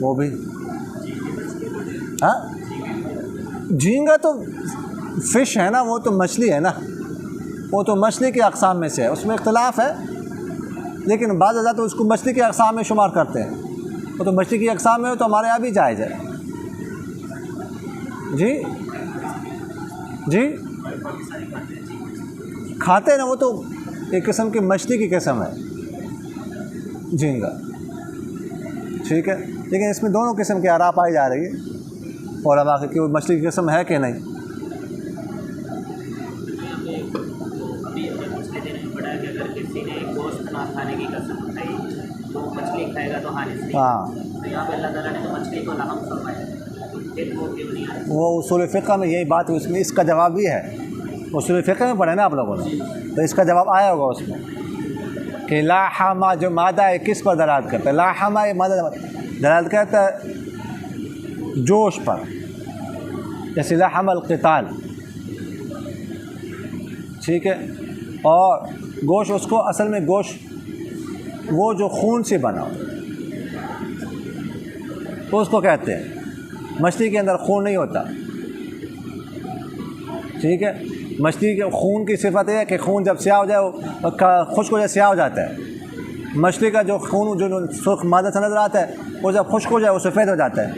وہ بھی، ہاں جھینگا تو فش ہے نا، وہ تو مچھلی ہے نا، وہ تو مچھلی کے اقسام میں سے ہے، اس میں اختلاف ہے، لیکن بعض حضرات اس کو مچھلی کے اقسام میں شمار کرتے ہیں، وہ تو مچھلی کی اقسام میں ہو تو ہمارے یہاں بھی جائز ہے، جی جی کھاتے ہیں نا، وہ تو ایک قسم کی مچھلی کی قسم ہے جھینگا، ٹھیک ہے، لیکن اس میں دونوں قسم کی آراء پائی جا رہی ہے علماء کی کہ وہ مچھلی کی قسم ہے کہ نہیں۔ ابھی مسئلے دینے میں پڑا ہے کہ اگر کسی نے گوشت نہ کھانے کی قسم اٹھائی تو مچھلی کھائے گا تو حالث نہیں، ہاں، تو یہاں پہ اللہ تعالیٰ نے تو مچھلی کو لحم فرمایا، پھر وہ کیوں نہیں آیا؟ وہ اصول فقہ میں یہی بات، اس میں اس کا جواب بھی ہے، اصول فقہ میں پڑھے نا آپ لوگوں نے، تو اس کا جواب آیا ہوگا اس میں کہ لاحمہ جو مادہ ہے کس پر دلالت کرتا ہے؟ لاحمہ یہ مادہ دلالت کرتا ہے جوش پر، جیسے لحم القتال، ٹھیک ہے، اور گوشت اس کو اصل میں گوشت وہ جو خون سے بنا ہو تو اس کو کہتے ہیں، مچھلی کے اندر خون نہیں ہوتا، ٹھیک ہے، مچھلی کے خون کی صفت یہ ہے کہ خون جب سیاہ ہو جائے وہ خشک ہو جائے سیاہ ہو جاتا ہے، مچھلی کا جو خون جو سرخ مادہ سے نظر آتا ہے وہ جب خشک ہو جائے وہ سفید ہو جاتا ہے،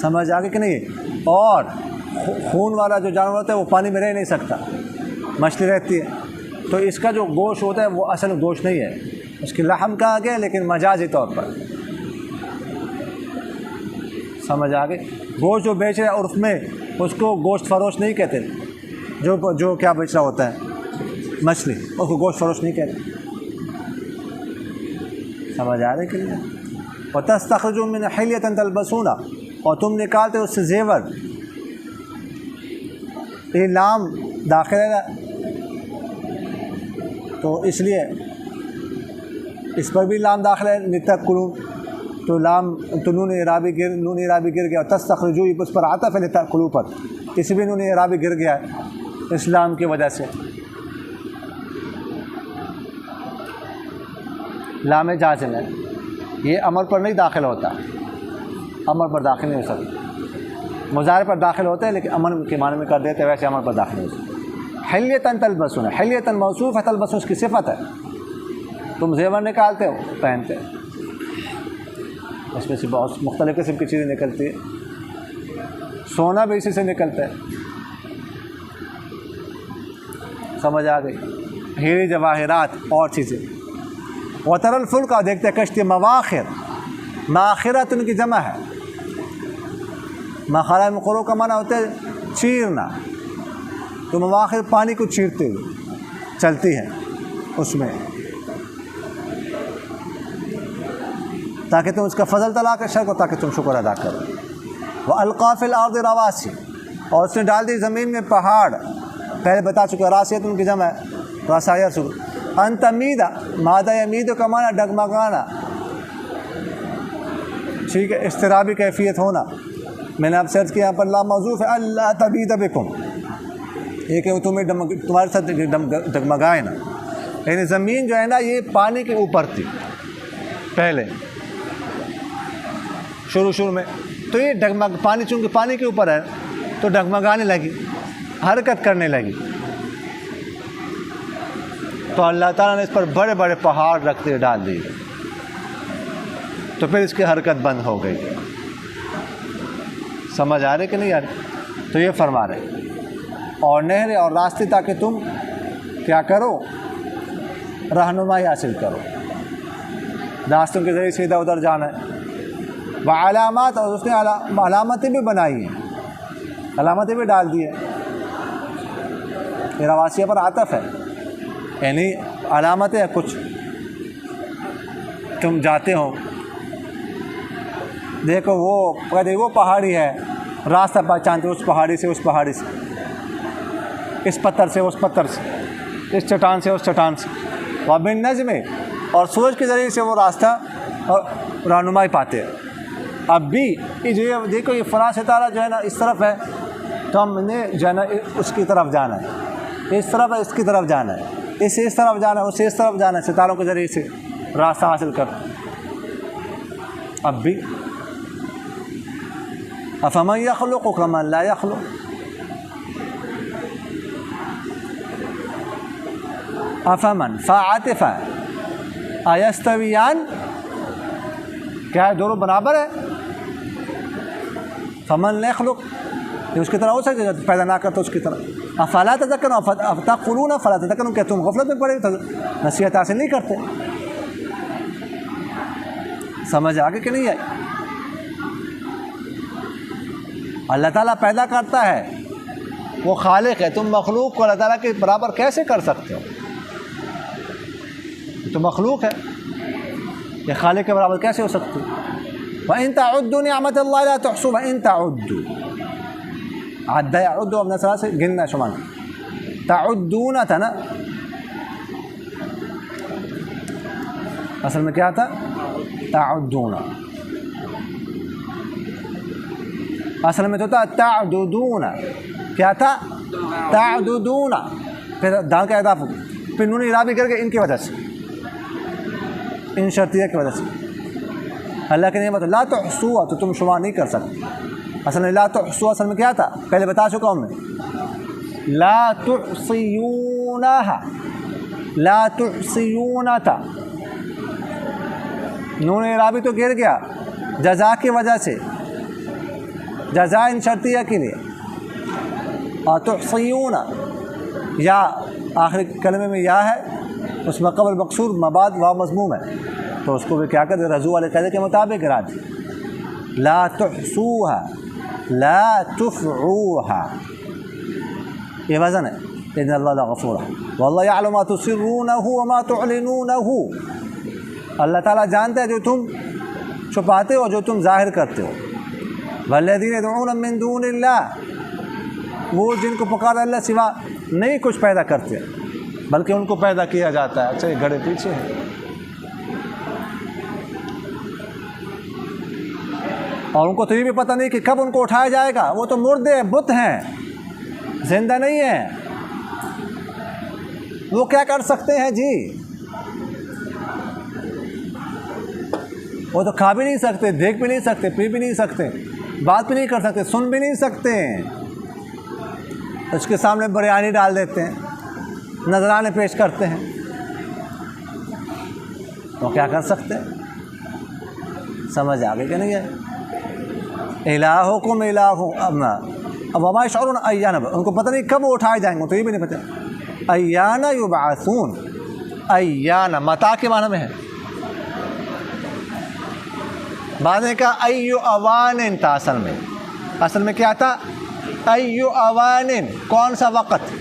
سمجھ آگے کہ نہیں؟ اور خون والا جو جانور ہوتا ہے وہ پانی میں رہ نہیں سکتا، مچھلی رہتی ہے، تو اس کا جو گوشت ہوتا ہے وہ اصل گوشت نہیں ہے، اس کی لحم کہا گیا لیکن مجازی طور پر، سمجھ آگے؟ گوشت جو بیچ رہا ہے عرف میں اس کو گوشت فروش نہیں کہتے، جو کیا بیچ رہا ہوتا ہے مچھلی، اس کو گوشت فروش نہیں کہتے، سمجھ آ رہی کہ نہیں؟ وَتَسْتَخْرِجُ مِنْ حِلْيَةٍ تَلْبَسُونَ، اور تم نکالتے اس سے زیور. یہ لام داخل ہے تو اس لیے اس پر بھی لام داخل ہے لِتَأْكُلُوا، تو لام تو نون اعرابی گر گیا. تستخرجو اس پر عطف ہے لِتَأْكُلُوا پر، اس بھی نون اعرابی گر گیا ہے اس لام کی وجہ سے. لام جازم ہے، یہ امر پر نہیں داخل ہوتا، امر پر داخل نہیں ہو سکتا. مضارع پر داخل ہوتا ہے لیکن امر کے معنی میں کر دیتے ویسے امر پر داخل نہیں ہو سکتا. حلیتاً تلبسون، حلیتاً موصوف ہے، تلبسون اس کی صفت ہے. تم زیور نکالتے ہو، پہنتے ہو، اس میں سے بہت مختلف قسم کی چیزیں نکلتی ہیں. سونا بھی اسی سے نکلتا ہے. سمجھ آ گئی؟ ہیرے جواہرات اور چیزیں. وتر الفلک، دیکھتے ہیں کشتی. مواخر، ماخرت ان کی جمع ہے. ماخرہ مقرو کا معنی ہوتا ہے چیرنا، تو مواخر پانی کو چیرتے ہوئے چلتی ہیں اس میں، تاکہ تم اس کا فضل تلا کر شکر، تاکہ تم شکر ادا کرو. وَأَلْقَى فِي الْأَرْضِ رَوَاسِيَ، اور اس نے ڈال دی زمین میں پہاڑ. پہلے بتا چکا راسیت ان کی جمع ہے، راسایر شکر. ان تمیدہ، مادہ یمید کا معنی ڈگمگانا، ٹھیک ہے، اضطرابی کیفیت ہونا. میں نے اب سرچ کیا، یہاں پر لا موضوف ہے اللہ تبید بکم، یہ کہ وہ تمہارے ساتھ ڈگمگائے نا. یعنی زمین جو ہے نا یہ پانی کے اوپر تھی پہلے شروع میں، تو یہ پانی چونکہ پانی کے اوپر ہے تو ڈگمگانے لگی، حرکت کرنے لگی. تو اللہ تعالیٰ نے اس پر بڑے بڑے پہاڑ رکھتے ڈال دیے، تو پھر اس کی حرکت بند ہو گئی. سمجھ آ رہے کہ نہیں آ رہے؟ تو یہ فرما رہے. اور نہریں اور راستے تاکہ تم کیا کرو، رہنمائی حاصل کرو، راستوں کے ذریعے سے ادھر ادھر جانا ہے. وعلامات، اور اس نے علامتیں بھی بنائی ہیں، علامتیں بھی ڈال دی ہیں. یہ رواسیہ پر عطف ہے، یعنی علامتیں ہیں کچھ. تم جاتے ہو، دیکھو وہ پہاڑی ہے، راستہ پہچانتے اس پہاڑی سے، اس پہاڑی سے، اس پتھر سے، اس پتھر سے، اس چٹان سے، اس چٹان سے. وبالنجم، اور سورج کے ذریعے سے وہ راستہ اور رہنمائی پاتے ہیں. اب بھی یہ جو دیکھو یہ فلاں ستارہ جو ہے نا اس طرف ہے، تو ہم نے جو ہے نا اس کی طرف جانا ہے، اس طرف ہے اس کی طرف جانا ہے، اس طرف جانا ہے، اس طرف جانا ہے. ستاروں کے ذریعے سے راستہ حاصل کر. اب بھی افمن یخلق کمن لا یخلق، افمن فعاطف ایستویان، کیا ہے دونوں برابر ہے؟ فمن لا یخلق یہ اس کی طرح ہو سکتے ہے پیدا نہ کرتا اس کی طرح. افلا تذکرون فتقولون فلا تذکرون، کہ تم غفلت میں پڑے نصیحت حاصل نہیں کرتے. سمجھ آگے کہ نہیں آئی؟ اللہ تعالیٰ پیدا کرتا ہے، وہ خالق ہے. تم مخلوق کو اللہ تعالیٰ کے برابر کیسے کر سکتے ہو؟ تو مخلوق ہے، یہ خالق کے برابر کیسے ہو سکتی؟ وَإِن تَعُدُّوا نِعْمَةَ اللَّهِ لَا تُحْصُوهَا. وَإِن تَعُدُّوا، عدّ يعد اپنے سرا سے گننا شمار. تعدون تھا نا، اصل میں کیا تھا؟ تعدون. اصل میں تو تھا تعددون. کیا تھا؟ تعددون. پھر دال کا اضافہ، پھر نون اعرابی کر کے ان کی وجہ سے، ان شرطیہ کی وجہ سے. اللہ کے نعمت لا تحصوها، تو تم شمار نہیں کر سکتے. اصل میں لا تحصوها اصل میں کیا تھا؟ پہلے بتا چکا ہوں میں. لا تحصیونها، لا تحصیون تھا، نون اعرابی تو گر گیا جزا کی وجہ سے، جزا ان شرطیہ کے لیے. اور تحصیون، یا آخری کلمے میں یا ہے، اس میں قبل مقصور مباد واو مضموم ہے، تو اس کو بھی کیا کرتے؟ رضو والے قاعدے کے مطابق راج. لا تحصوها لا تفعوها، یہ وزن ہے. ان اللہ لغفور واللہ یعلم ما تسرونه وما تعلنونه، اللہ تعالیٰ جانتا ہے جو تم چھپاتے ہو جو تم ظاہر کرتے ہو. والذین یدعون من دون اللہ، وہ جن کو پکارا اللہ سوا نہیں کچھ پیدا کرتے بلکہ ان کو پیدا کیا جاتا ہے. اچھا یہ گھڑے پیچھے ہیں اور ان کو تو یہ بھی پتہ نہیں کہ کب ان کو اٹھایا جائے گا. وہ تو مردے ہیں، بت ہیں، زندہ نہیں ہیں. وہ کیا کر سکتے ہیں جی؟ وہ تو کھا بھی نہیں سکتے، دیکھ بھی نہیں سکتے، پی بھی نہیں سکتے، بات بھی نہیں کر سکتے، سن بھی نہیں سکتے. اس کے سامنے بریانی ڈال دیتے ہیں، نذرانے پیش کرتے ہیں. وہ کیا کر سکتے ہیں؟ سمجھ آ گئی کہ نہیں ہے؟ الہکم الہ اب وما یشعرون ایان، ان کو پتہ نہیں کب وہ اٹھائے جائیں گے، تو یہ بھی نہیں پتہ. ایان یبعثون، ایان متا کے معنی میں ہے. بعد نے کہا ایو اوان تھا، اصل میں کیا تھا؟ ایو اوان، کون سا وقت.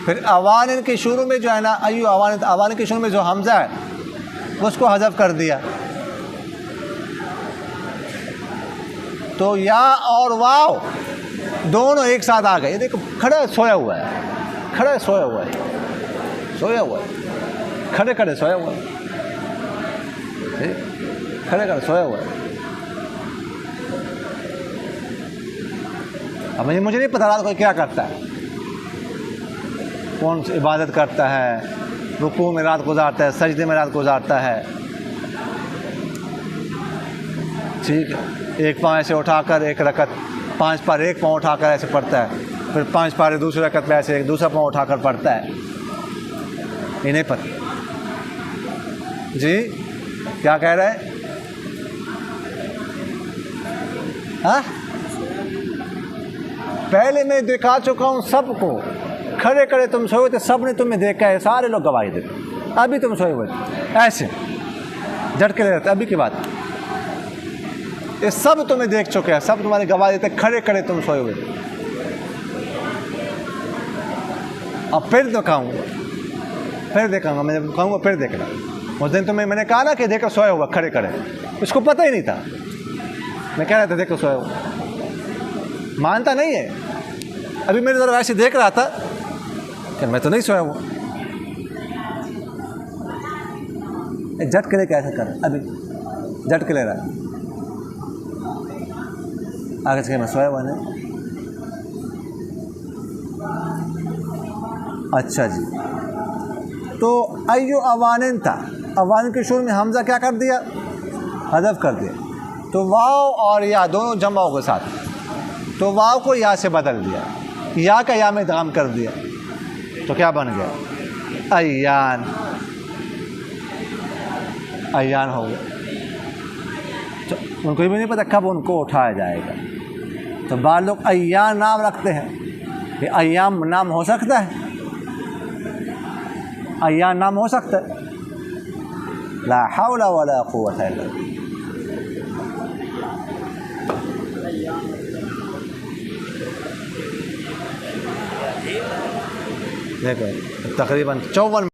پھر اوان کے شروع میں جو ہے نا، ایو اوان، اوان کے شروع میں جو حمزہ ہے اس کو حذف کر دیا تو یا اور واو دونوں ایک ساتھ آ گئے. دیکھو کھڑا سویا ہوا ہے، کھڑا سویا ہوا ہے، سویا ہوا ہے، کھڑے کھڑے سویا ہوا ہے، کھڑے کھڑے سویا ہوا ہے. اب مجھے نہیں پتا رات کو کیا کرتا ہے، کون سی عبادت کرتا ہے، رکوع میں رات گزارتا ہے، سجدے میں رات گزارتا ہے. ٹھیک ہے، ایک پاؤں ایسے اٹھا کر ایک رکعت، 5 پار ایک پاؤں اٹھا کر ایسے پڑھتا ہے، پھر 5 پارے دوسری رکعت میں ایسے ایک دوسرا پاؤں اٹھا کر پڑھتا ہے. یہ نہیں پتہ جی کیا کہہ رہے ہیں؟ ہاں پہلے میں دکھا چکا ہوں سب کو، کھڑے کھڑے تم سوئے تھے، سب نے تمہیں دیکھا ہے، سارے لوگ گواہی دیتے. ابھی تم سوئے ہوئے تھے ایسے جھٹکے لے رہتے، ابھی کی بات، یہ سب تمہیں دیکھ چکے ہیں، سب تمہاری گواہی دیتے، کھڑے کھڑے تم سوئے ہوئے تھے. اب پھر دکھاؤں گا، پھر دیکھوں گا، میں کہوں گا پھر دیکھنا. اس دن تمہیں میں نے کہا نا کہ دیکھو سویا ہوا کھڑے کھڑے، اس کو پتہ ہی نہیں تھا، میں کہہ رہا تھا دیکھو سویا ہوا، مانتا نہیں ہے. ابھی میرے طرف ایسے دیکھ رہا تھا کہ میں تو نہیں سویا ہوا. جھٹ کے لے کے ایسا کر، ابھی جھٹ کے لے رہا ہے، آگے سے کہ میں سویا ہوا نہیں. اچھا جی، تو ایو اوانن تھا، اوان کے شروع میں حمزہ کیا کر دیا؟ حذف کر دیا. تو واو اور یا دونوں جمع ہو گئے ساتھ، تو واو کو یا سے بدل دیا، یا کا یا میں ادغام کر دیا، تو کیا بن گیا؟ ایان، ایان ہو گیا. تو ان کو بھی نہیں پتہ کب ان کو اٹھایا جائے گا. تو بعض لوگ ایان نام رکھتے ہیں کہ ایام نام ہو سکتا ہے، ایان نام ہو سکتا ہے. لا حول ولا قوت الا باللہ. دیکھو تقریباً 54